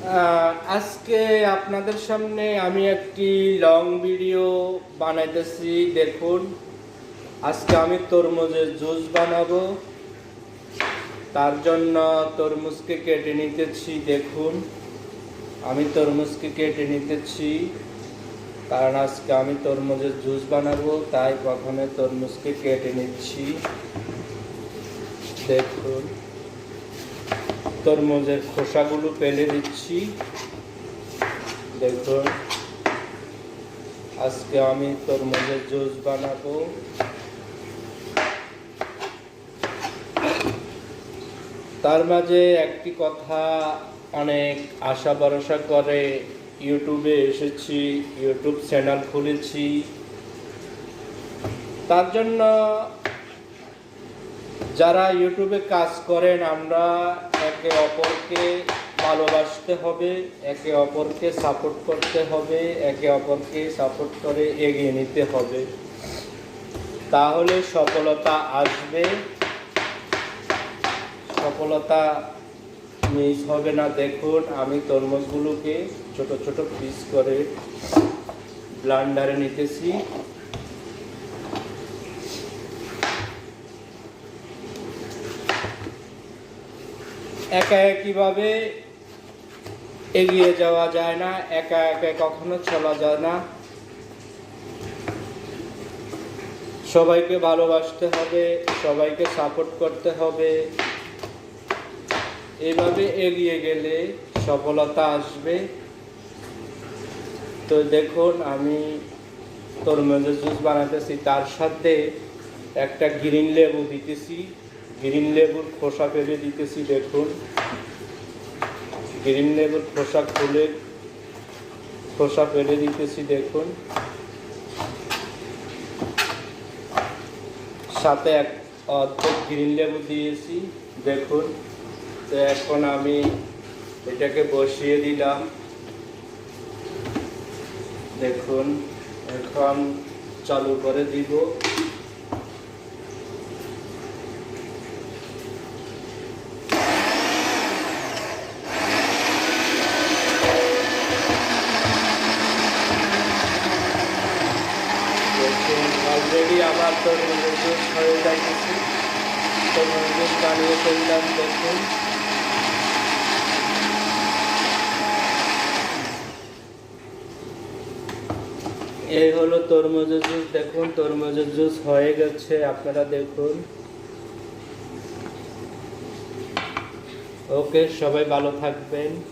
আজকে আপনাদের সামনে আমি একটি লং ভিডিও বানাইতেছি। দেখুন, আজকে আমি তরমুজের জুস বানাবো। তার জন্য তরমুজকে কেটে নিতেছি। দেখুন, আমি তরমুজকে কেটে নিতেছি, কারণ আজকে আমি তরমুজের জুস বানাবো, তাই প্রথমে তরমুজকে কেটে নিচ্ছি। দেখুন, তরমুজের খোসাগুলো ফেলে দিচ্ছি। দেখুন, আজকে আমি তরমুজের জুস বানাবো। তার মাঝে একটি কথা, অনেক আশা ভরসা করে ইউটিউবে এসেছি, ইউটিউব চ্যানেল খুলেছি। তার জন্য যারা ইউটিউবে কাজ করেন, আমরা একে অপরকে ভালোবাসতে হবে, একে অপরকে সাপোর্ট করতে হবে, একে অপরকে সাপোর্ট করে এগিয়ে নিতে হবে, তাহলে সফলতা আসবে, সফলতা মিস হবে না। দেখুন, আমি তরমুজগুলোকে ছোট ছোট পিস করে ব্লেন্ডারে নিতেছি। একা একইভাবে এগিয়ে যাওয়া যায় না, একা একা কখনো চলা যায় না। সবাইকে ভালোবাসতে হবে, সবাইকে সাপোর্ট করতে হবে। এইভাবে এগিয়ে গেলে সফলতা আসবে। তো দেখুন, আমি তরমুজের জুস বানাতেছি, তার সাথে একটা গ্রিন লেবু দিতেছি, গ্রিন লেবুর খোসা ফেলে দিতেছি। দেখুন, গ্রিন লেবুর খোসা খুলে খোসা ফেলে দিতেছি। দেখুন, সাথে এক অর্ধেক গ্রিন লেবু দিয়েছি। দেখুন, তো এখন আমি এটাকে বসিয়ে দিলাম। দেখুন, এখন চালু করে দিব। অলরেডি আমার তরমুজের জুস হয়ে যাইতেছে, তরমুজের জুস বানিয়ে ফেললাম। দেখুন, এই হলো তরমুজের জুস। দেখুন, তরমুজের জুস হয়ে গেছে, আপনারা দেখুন। ওকে, সবাই ভালো থাকবেন।